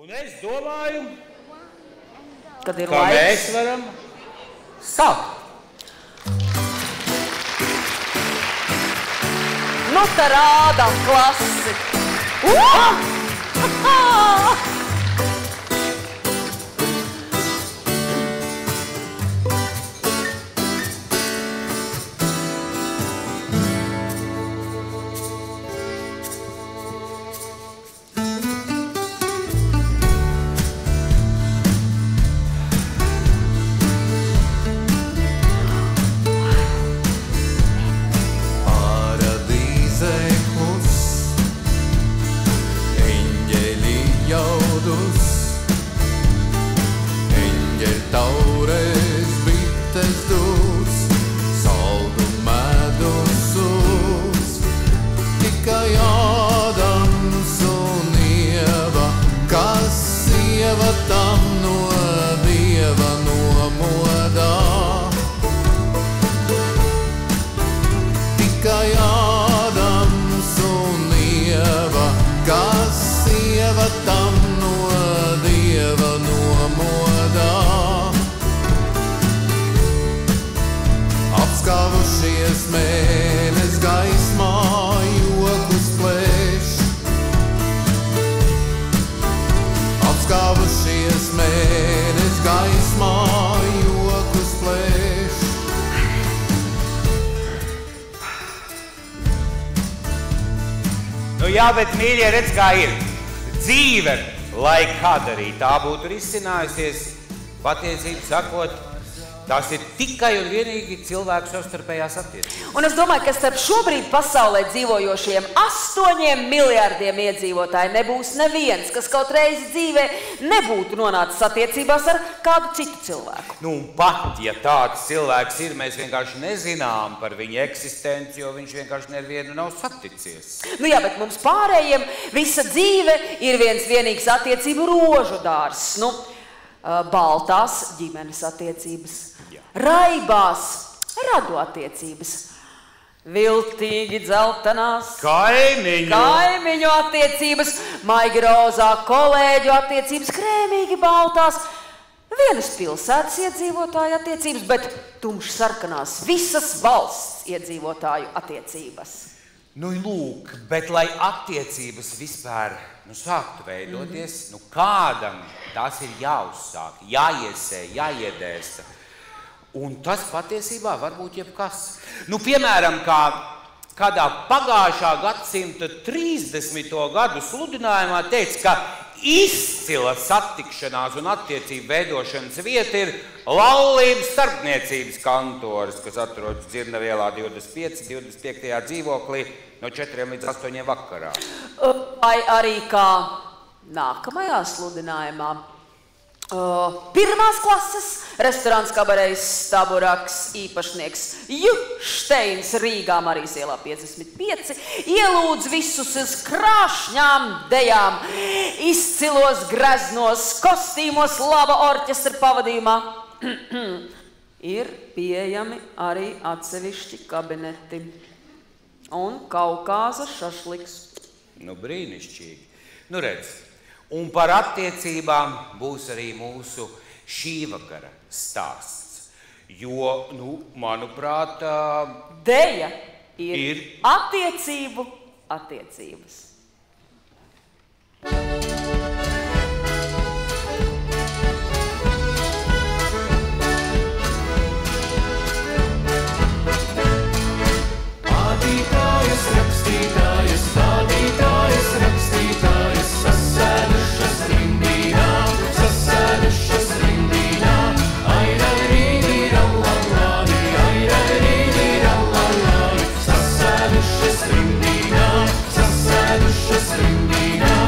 Un es domāju, kad ir ka laiks. Mēs varam sākt. Nu, tā rādām klasi. Jā, bet, mīļie, redz, kā ir. Dzīve, lai kāda arī tā būtu risinājusies, patiesību sakot, tās ir tikai un vienīgi cilvēku savstarpējās attiecības. Un es domāju, ka starp šobrīd pasaulē dzīvojošiem 8 miljardiem iedzīvotāji nebūs neviens, kas kaut reizi dzīvē nebūtu nonācis attiecībās ar kādu citu cilvēku. Nu, un pat, ja tāds cilvēks ir, mēs vienkārši nezinām par viņa eksistenci, jo viņš vienkārši nevienu nav saticies. Nu jā, bet mums pārējiem visa dzīve ir viens vienīgs attiecību rožu dārzs. Nu, baltās ģimenes attiecības, raibās radu attiecības, viltīgi dzeltenās kaimiņu attiecības, maigi rozā kolēģu attiecības, krēmīgi baltās, vienas pilsētas iedzīvotāju attiecības, bet tumši sarkanās visas valsts iedzīvotāju attiecības. Nu, lūk, bet lai attiecības vispār sāktu veidoties, kādam tās ir jāuzsāk, jāiesē, jāiedēsta. Un tas patiesībā var būt jebkas. Nu, piemēram, kādā pagājušā gadsimta 30. gadu sludinājumā teica, ka izcila satikšanās un attiecību veidošanas vieta ir laulības starpniecības kantoras, kas atrodas Dzirnavielā 25. dzīvoklī no 4 līdz 8 vakarā. Vai arī kā nākamajā sludinājumā. Pirmās klases restorāns kabarejs Staburaks īpašnieks Jušteins Rīgā Marijas ielā 55 ielūdz visus uz krāšņām dejām, izcilos greznos kostīmos laba orķestra pavadījumā. Ir pieejami arī atsevišķi kabineti un Kaukāza šašliks. Nu, brīnišķīgi. Nu, redz. Un par attiecībām būs arī mūsu šī vakara stāsts. Jo, manuprāt, deja ir attiecību attiecības. Adītājas, rakstītājas, adītājas, rakstītājas, sasēdušas rindīnā, sasēdušas rindīnā, airarīdī, rallallādi, airarīdī, rallallādi, sasēdušas rindīnā, sasēdušas rindīnā.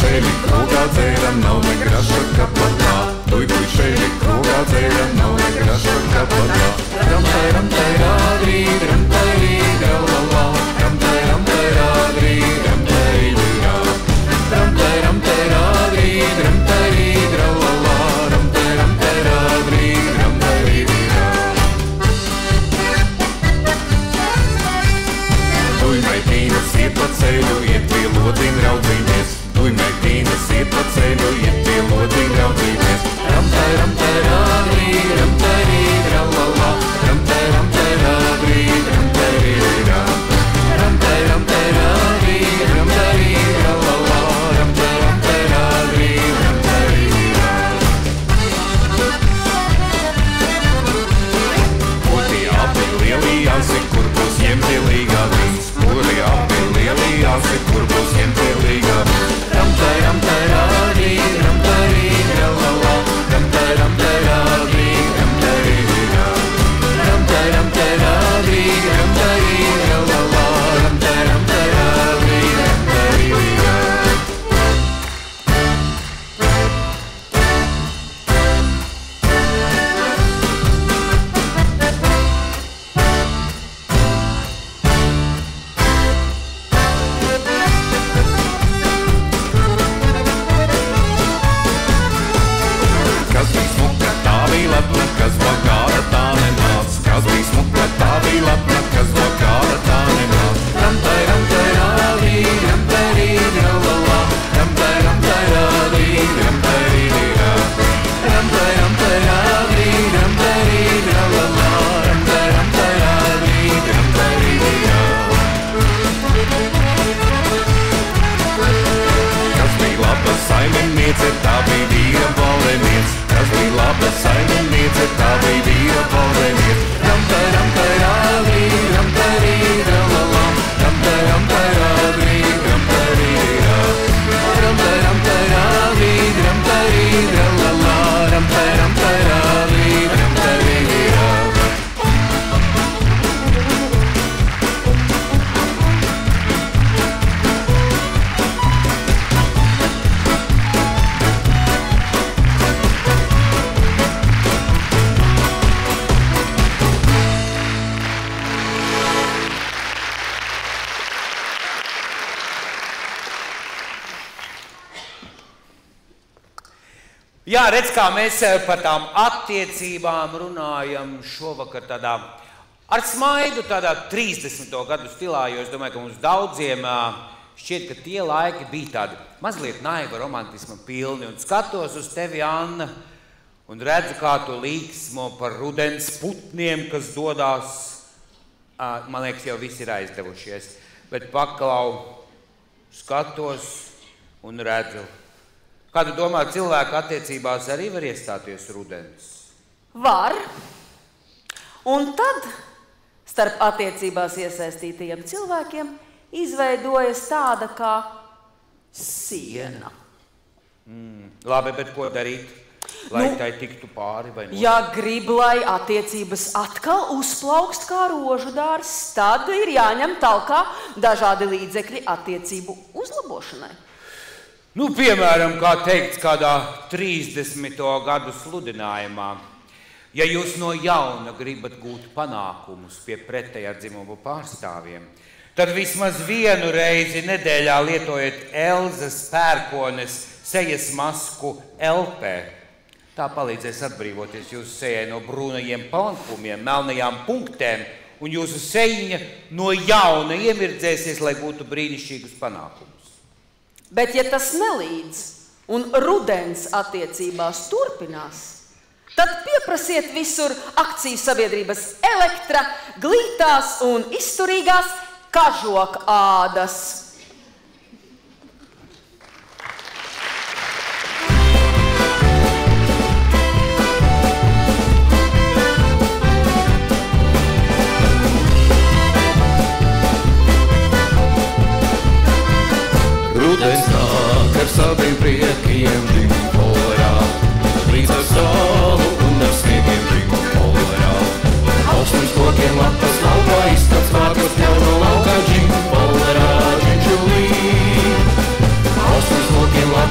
puišeļi, krogā dzēram, nav ne graša kapatā. Tuj puišeļi, krogā dzēram, nav ne graša kapatā. Ramtai, ramtai, rādrī, ramtai, rīdralalā. Ramtai, ramtai, rādrī, ramtai, rīdralā. Ramtai, ramtai, rādrī, ramtai, rīdralalā. Ramtai, ramtai, rādrī, ramtai, rīdralā. Tuj meitīnas iet pa ceļu, iet pie lodziņa raudzīties. Tuj meitīnas iet pa ceļu, iet pie lodziņa raudzīties. Ramtai, ramtai, rādrī, ramtai, rīdralalā. Ramtai, ramtai, rādrī, ramtai, rīdralā. Ramtai, ramtai, rādrī, ramtai, rīdralalā. Ramtai, ramtai, rādrī, ramtai, rīdralā. Poti api lielījāsi, kur būs ņemtielīgā vīns. Poti api lielījāsi, kur būs ņemtielīgā vīns. Ramtai, ramtai, rādrī, ramtai, rīdralalā. Ramtai, ramtai, rādrī, ramtai, rīdralā. Ramtai, ramtai, rādrī, ramtai, rīdralalā. Ramtai, ramtai, rādrī, ramtai, rīdralā. Kas bija smuka, tā bija lepna, kas bagāta, tā nenāc. Kas bija smuka, tā bija lepna, kas bagāta, tā nenāc. Ramtai, ramtai, rādī, ramtai, rīdralalā. Ramtai, ramtai, rādī, ramtai, rīdralā. Ramtai, ramtai, rādī, ramtai, rīdralalā. Ramtai, ramtai, rādī, ramtai, rīdralā. Kas bija laba saimniece, tā bija vīra valdeniece. Kas bija laba saimniece, tā bija vīra valdeniece. Ramtai, ramtai, rādī, ramtai, rīdralalā. Ramtai, ramtai, rādī, ramtai, rīdralā. Ramtai, ramtai, rādī, ramtai, rīdralalā. Ramtai, ramtai, rādī, ramtai, rīdralā. Jā, redz, kā mēs par tām attiecībām runājam šovakar tādā ar smaidu, tādā 30. gadu stilā, jo es domāju, ka mums daudziem šķiet, ka tie laiki bija tādi mazliet naiva romantisma pilni. Un skatos uz tevi, Anna, un redzu, kā tu līksmo par rudens putniem, kas dodās, man liekas, jau visi ir aizdevušies, bet paklau, skatos un redzu. Kā tu domā, cilvēku attiecībās arī var iestāties rudens? Var. Un tad starp attiecībās iesaistītajiem cilvēkiem izveidojas tāda kā siena. Labi, bet ko darīt, lai tai tiktu pāri vai no? Ja grib, lai attiecības atkal uzplaukst kā rožu dārzs, tad ir jāņem talkā dažādi līdzekļi attiecību uzlabošanai. Nu, piemēram, kā teikts kādā 30. gadu sludinājumā, ja jūs no jauna gribat gūt panākumus pie pretējā dzimuma pārstāvjiem, tad vismaz vienu reizi nedēļā lietojiet Elzas pērkones sejas masku LP. Tā palīdzēs atbrīvoties jūsu sejai no brūnajiem plankumiem, melnajām punktēm, un jūsu sejiņa no jauna iemirdzēsies, lai gūtu brīnišķīgus panākumus. Bet ja tas nelīdz un rudens attiecībās turpinās, tad pieprasiet visur akciju sabiedrības Elektra, glītās un izturīgās kažoka ādas. Rudens nāk ar saviem priekiem Džimpolerā, līdz ar salu un ar sniegiem Džimpolerā. Augstums kokiem lapas laukā, izskats vārtos ņau no laukā Džimpolerā, Džinčulī. Augstums kokiem lapas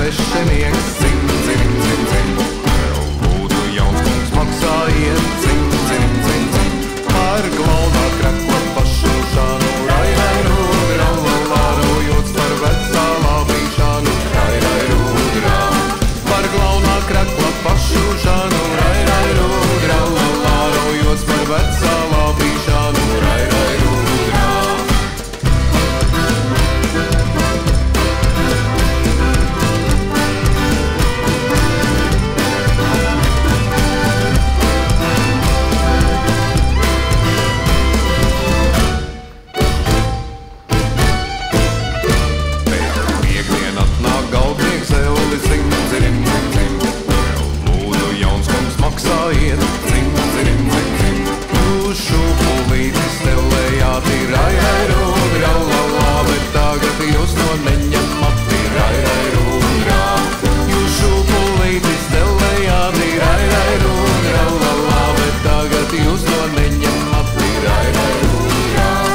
svešinieks, zin, zin, zin, zin. Lūdzu, jauns kungs, maksājiet, zin, zin, zin, zin. Par glaunā krekla pašūšanu, rai, rai, rūd, raulalārojot par vecā labīšanu, rai, rai, rūd, rau. Par glaunā krekla pašūšanu, rai, rai, rūd, raulalārojot par vecā labīšanu, rai, rai, rūd, rau. Maksājiet, zin, zin, zin, zin. Jūs šūpulīti stelējāt, rai, rai, rūd, raulalā, bet tagad jūs to neņemat, rai, rai, rūd, rau. Jūs šūpulīti stelējāt, rai, rai, rūd, raulalā, bet tagad jūs to neņemat, rai, rai, rūd, rau.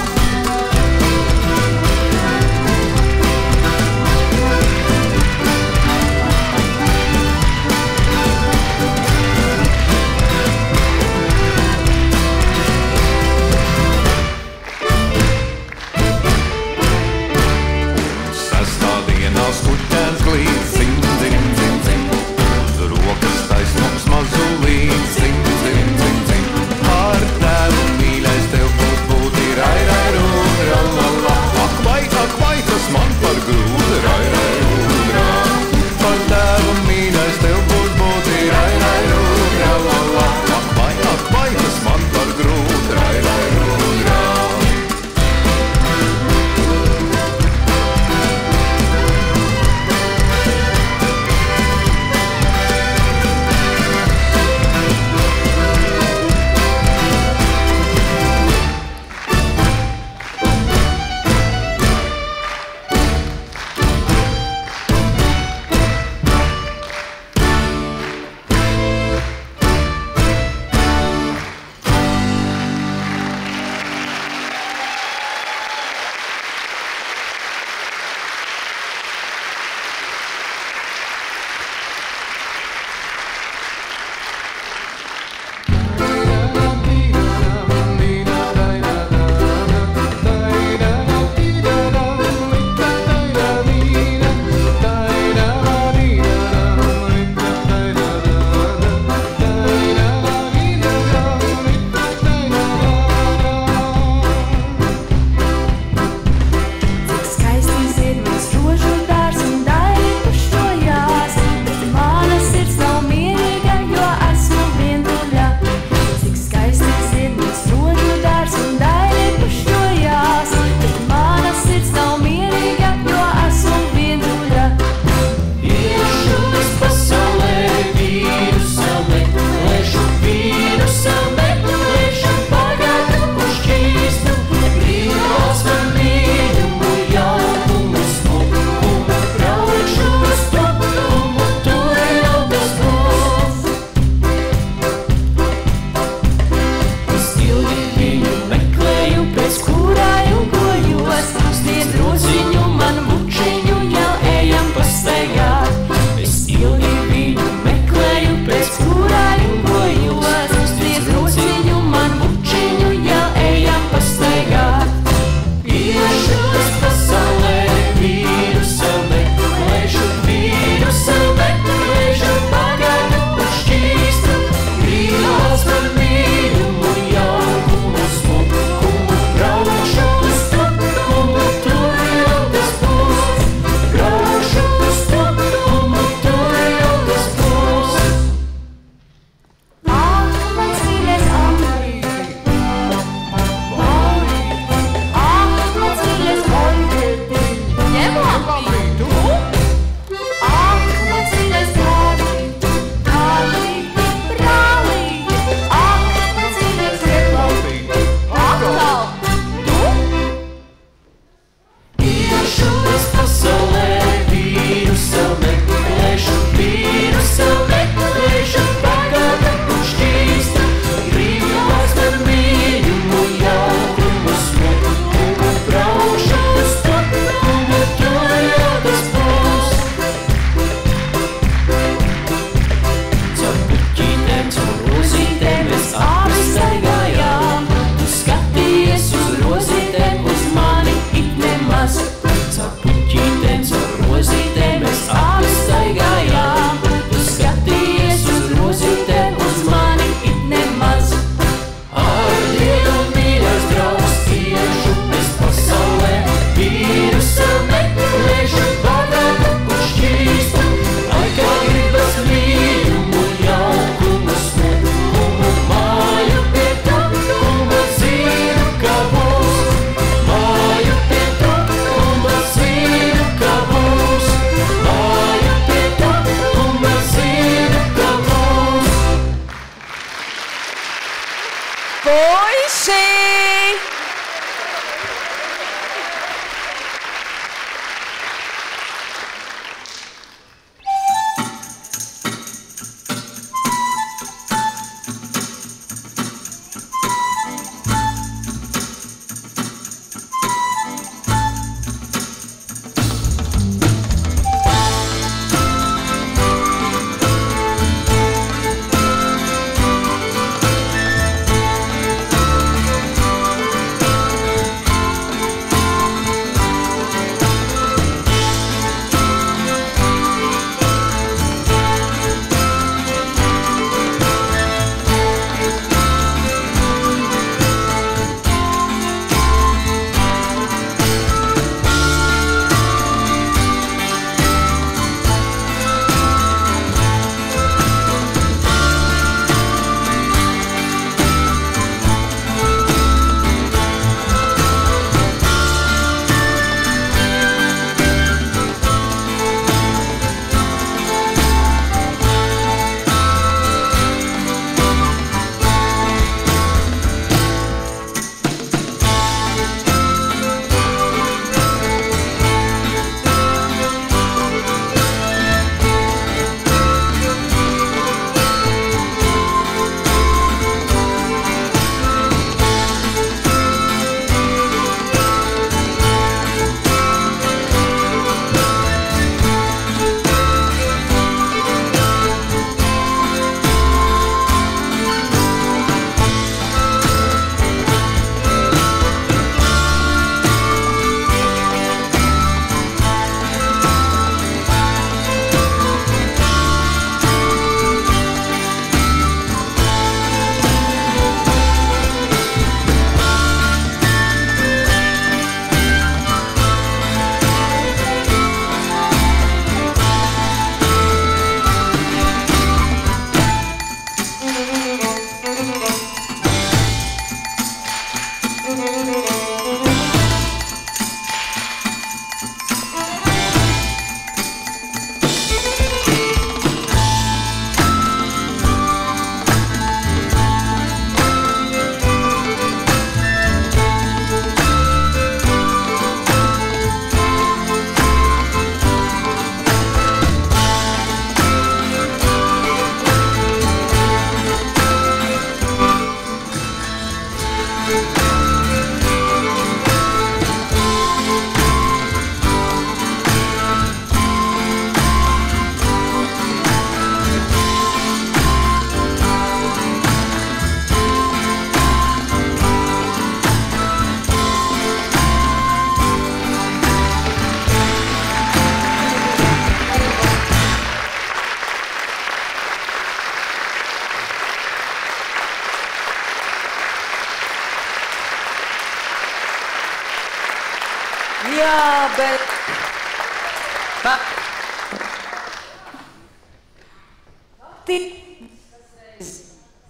bet...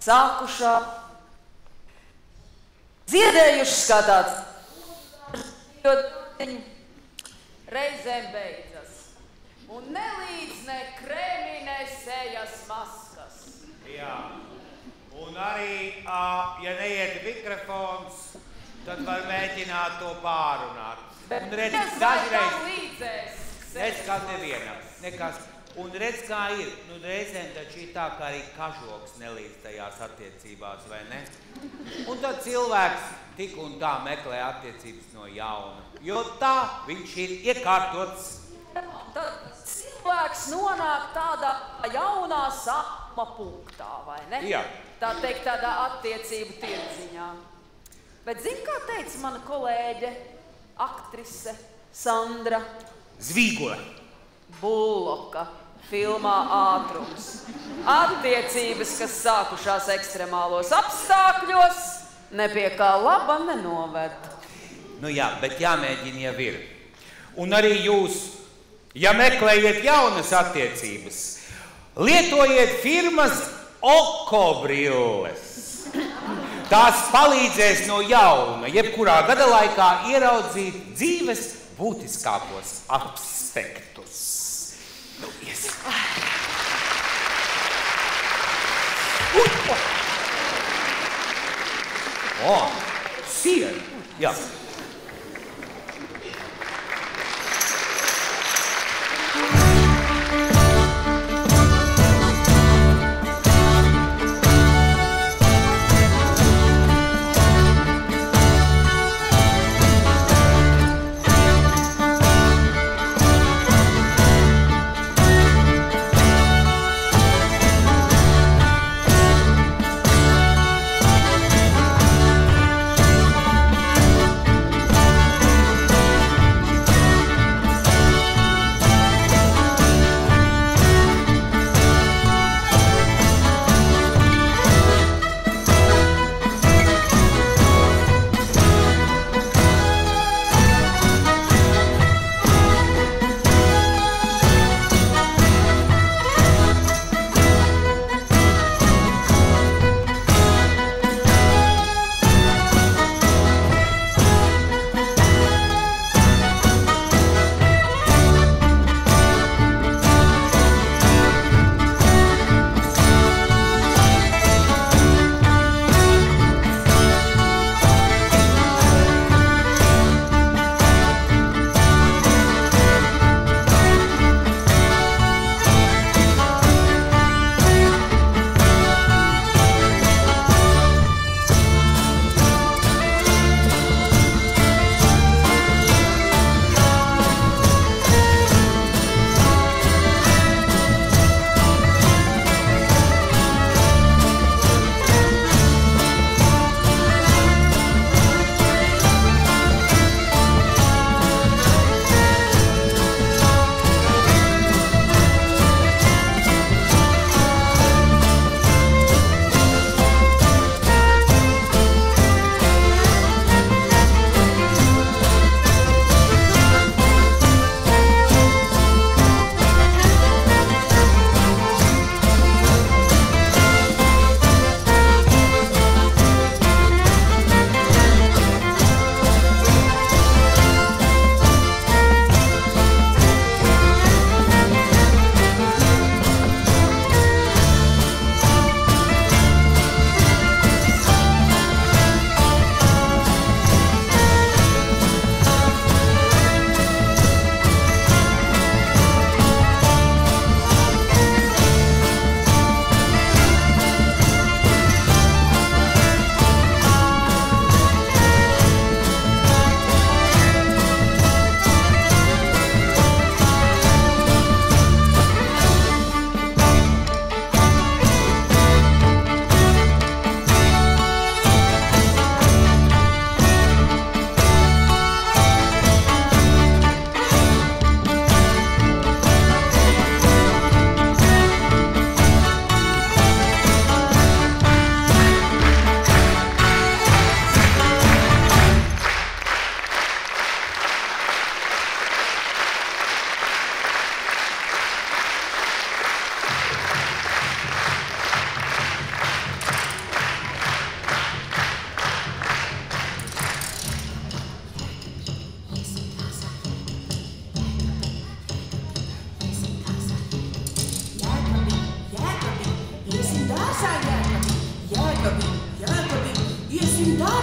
Sākušā dziedējušas kā tāds, jo reizēm beidzas. Un nelīdz ne krēmī, ne sejas maskas. Jā, un arī, ja neiet mikrofons, tad var mēģināt to pārunāt. Un redz, dažreiz... Redz, kā nevienam, nekas. Un redz, kā ir, nu reizēm taču ir tā, kā arī kažoks nelīdz tajās attiecībās, vai ne? Un tad cilvēks tik un tā meklē attiecības no jauna, jo tā viņš ir iekārtots. Tad cilvēks nonāk tādā jaunā sākuma punktā, vai ne? Jā. Tā teikt, tādā attiecību tirdziņā. Bet zini, kā teica mana kolēģe, aktrise Sandra Zvīgule. Bulloka filmā Ātrums. Attiecības, kas sākušās ekstremālos apstākļos, nepie kā laba nenoved. Nu jā, bet jāmēģina jau ir. Un arī jūs, ja meklējiet jaunas attiecības, lietojiet firmas okobrilles. Tās palīdzēs no jauna, jebkurā gada laikā ieraudzīt dzīves būtiskākos aspektus. Nu, iesim. Siena. Jā.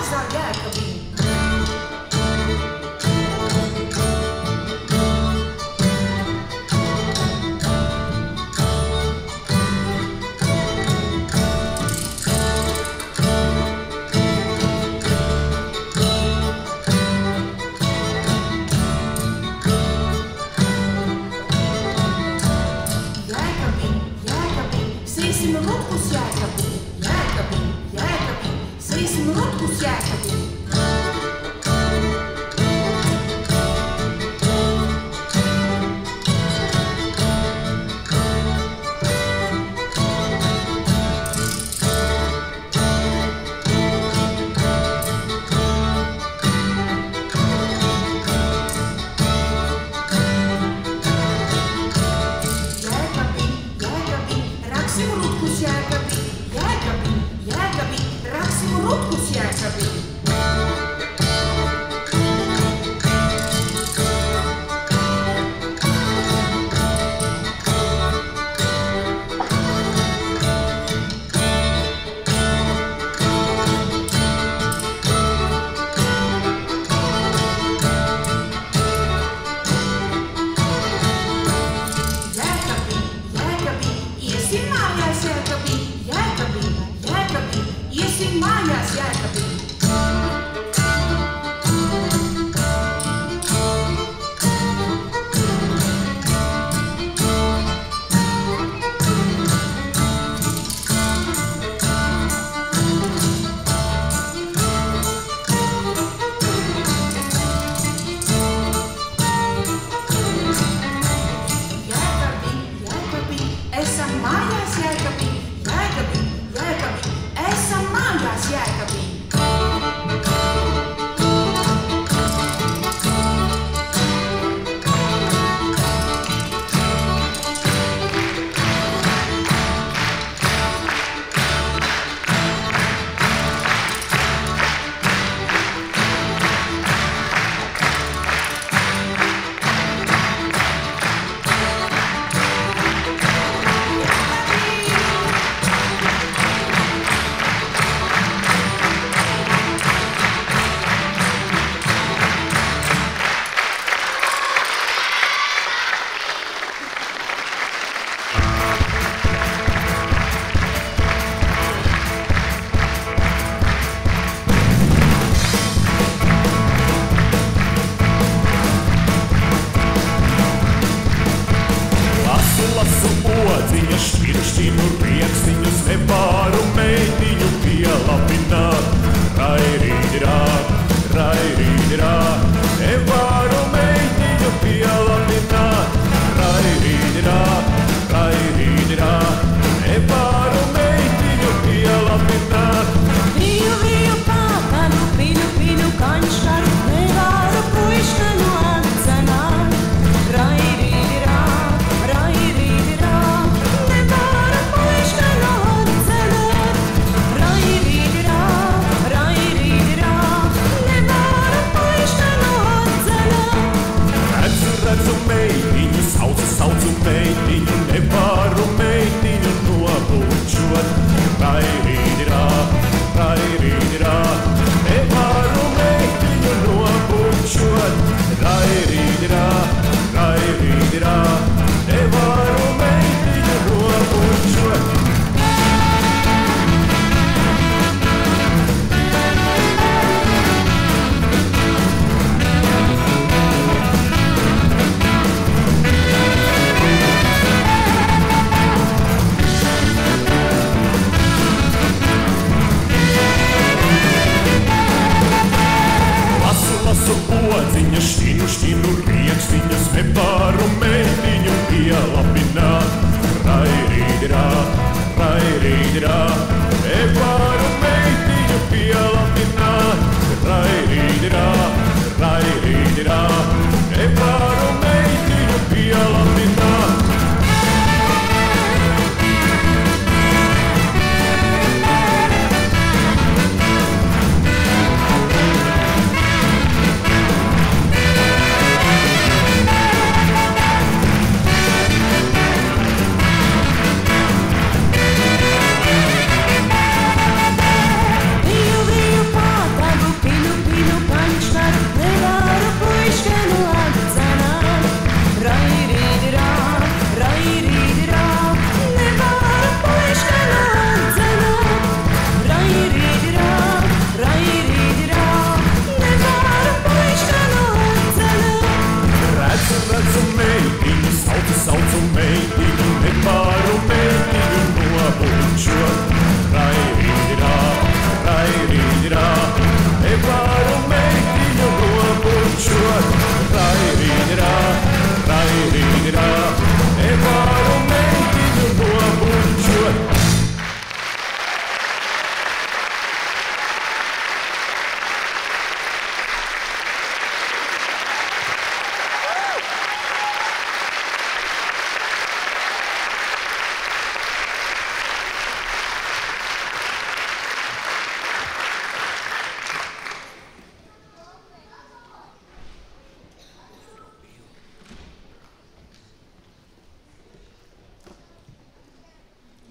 mazā Jēkabīne.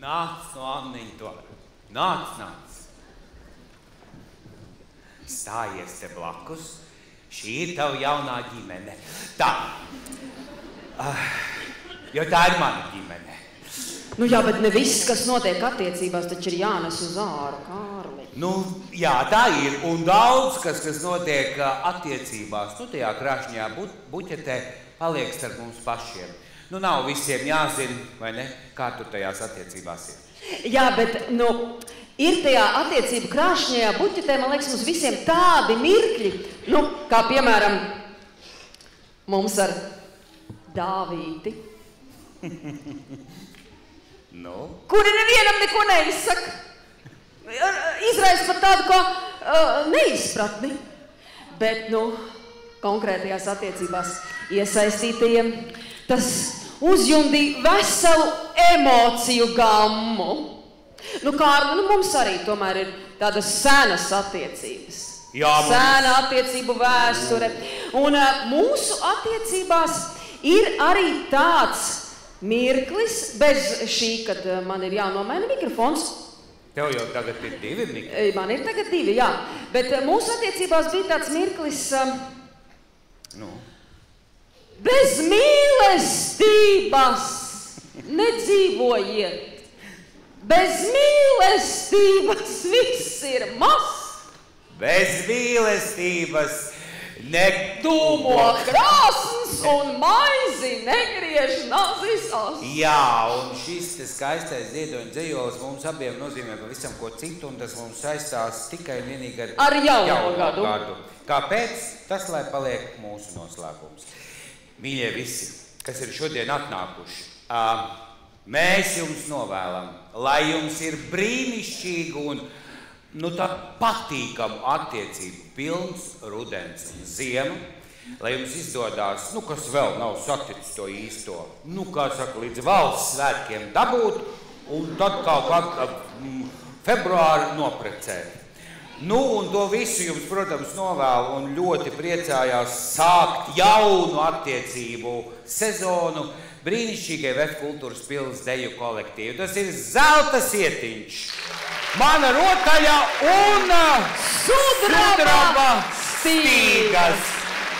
Nāc no Anniņa to. Nāc. Stājies te blakus. Šī ir tava jaunā ģimene. Tā. Jo tā ir mana ģimene. Nu jā, bet ne viss, kas notiek attiecībās, taču ir jānes uz āru, Kārli. Nu, jā, tā ir. Un daudz, kas notiek attiecībās, tu tajā krāšņajā buķetē paliek starp mums pašiem. Nu, nav visiem jāzina, vai ne, kā tu tajās attiecībās ir. Jā, bet, ir tajā attiecību krāšņajā buķetē, man liekas, mums visiem tādi mirkļi, kā piemēram, mums ar Dāvīti. Kuri nevienam neko neizsaka. Izraisa pat tādu kā neizpratni. Bet, konkrētajās attiecībās iesaistītajiem tas uzjundīja veselu emociju gammu. Kārli, mums arī tomēr ir tādas senas attiecības. Jā, Sena attiecību vēsture. Un mūsu attiecībās ir arī tāds mirklis, bez šī, kad man ir jānomaina mikrofons. Tev jau tagad ir 2 mikrofoni. Man ir tagad 2, jā. Bet mūsu attiecībās bija tāds mirklis... Bez mīlestības nedzīvojiet. Bez mīlestības viss ir mazs. Bez mīlestības Dūmo krāsns un maizi negriež nazis as. Jā, un šis skaistais ziedoņa dzējolis mums abiem nozīmē pavisam ko citu, un tas mums saistās tikai vienīgi ar jauno gadu. Kāpēc? Tas, lai paliek mūsu noslēgums. Mīļie visi, kas ir šodien atnākuši, mēs jums novēlam, lai jums ir brīnišķīgi un tā patīkamu attiecību pilns rudens un ziema, lai jums izdodās, kas vēl nav saticis to īsto, kā saka, līdz valsts svētkiem dabūt, un tad kaut kā februāri noprecēt. Un to visu jums, protams, novēlu un ļoti priecājās sākt jaunu attiecību sezonu brīnišķīgai VF kultūras pils deju kolektīvu. Tas ir Zelta Sietiņš, Mana rotaļa un sudraba stīgas.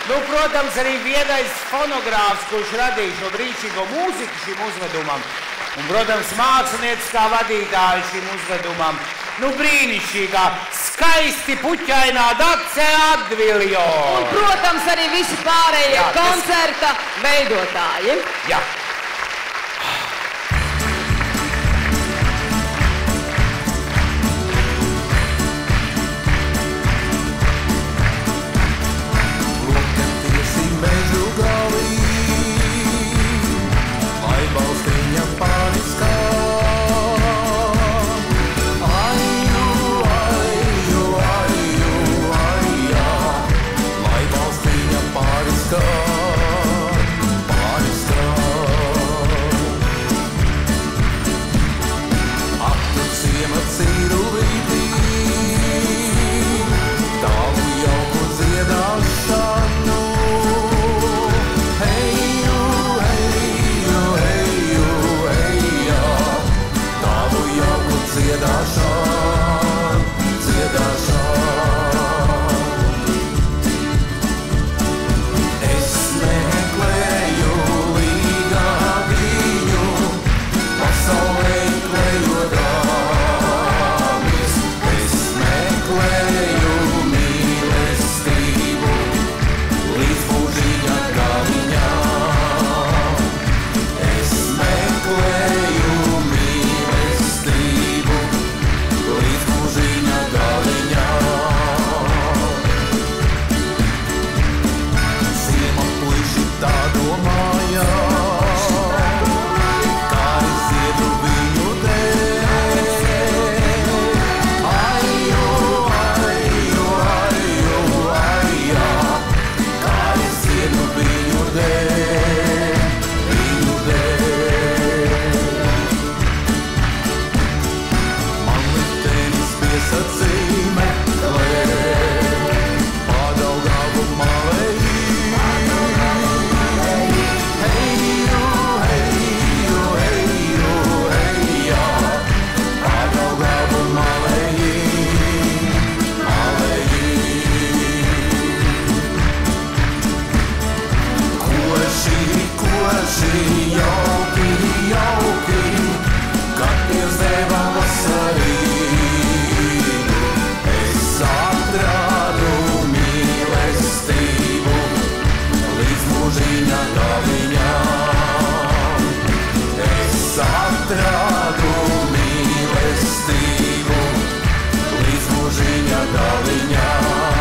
Protams, arī vienais fonogrāfs, kurš radīja šo brīnišķīgo mūziku šim uzvedumam. Un, protams, mākslinieckā vadītāja šim uzvedumam. Brīnišķīgā, skaisti puķainā Dace Adviljo. Un, protams, arī visi pārējie koncerta veidotāji. Jā. daviņām. Es atradu mīlestību līdz mūžiņa daviņām.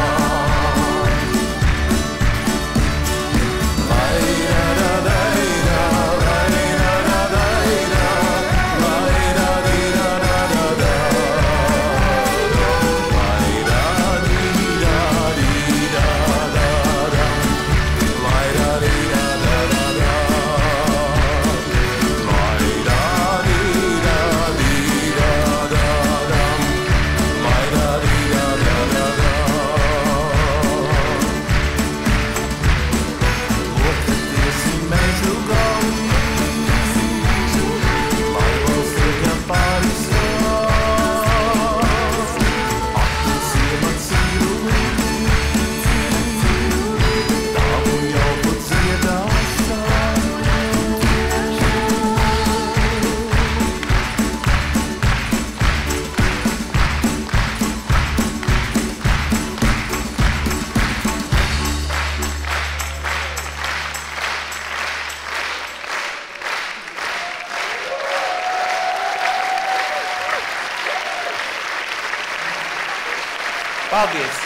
Paldies!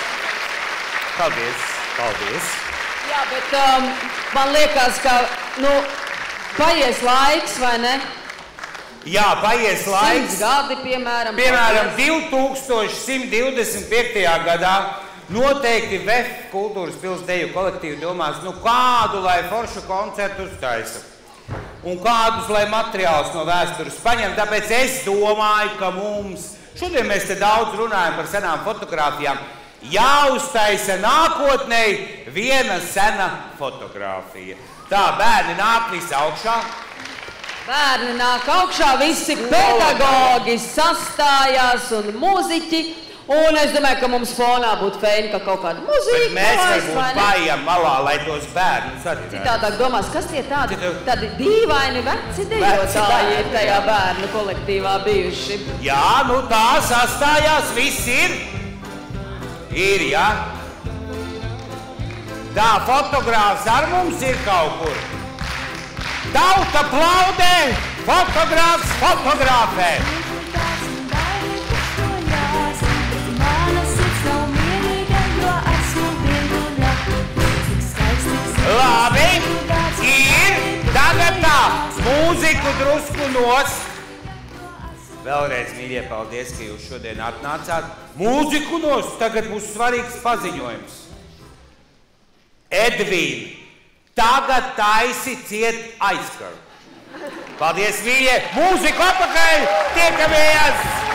Paldies! Paldies! Jā, bet man liekas, ka, paies laiks, vai ne? Jā, paies laiks. 100 gadi, piemēram. Piemēram, 2125. gadā noteikti VEF kultūras pils deju kolektīvi domās, kādu, lai foršu koncertu uztaisa. Un kādus, lai materiālus no vēstures paņem. Tāpēc es domāju, ka mums, šodien mēs te daudz runājam par senām fotogrāfijām, jāuztaisa nākotnei viena sena fotogrāfija. Tā, bērni nāk visi augšā. Bērni nāk augšā, visi pedagogi sastājās un mūziķi. Un es domāju, ka mums fonā būtu feini, ka kaut kāda muzika. Bet mēs varbūt paiam malā, lai tos bērnus atcerētu. Citādāk domās, kas tie tādi dīvaini veci dejotāji ir tajā bērnu kolektīvā bijuši? Jā, tā sastājās, viss ir. Ir, jā. Tā fotogrāfs ar mums ir kaut kur. Tauta plaudē, fotogrāfs fotogrāfē. Labi, ir, tagad tā, mūziku drusku nost. Vēlreiz, mīļie, paldies, ka jūs šodien atnācāt. Mūziku nost, tagad būs svarīgs paziņojums. Edvīna, tagad taisi ciet aizkaru. Paldies, mīļie, mūziku apakaļ, tiekamies!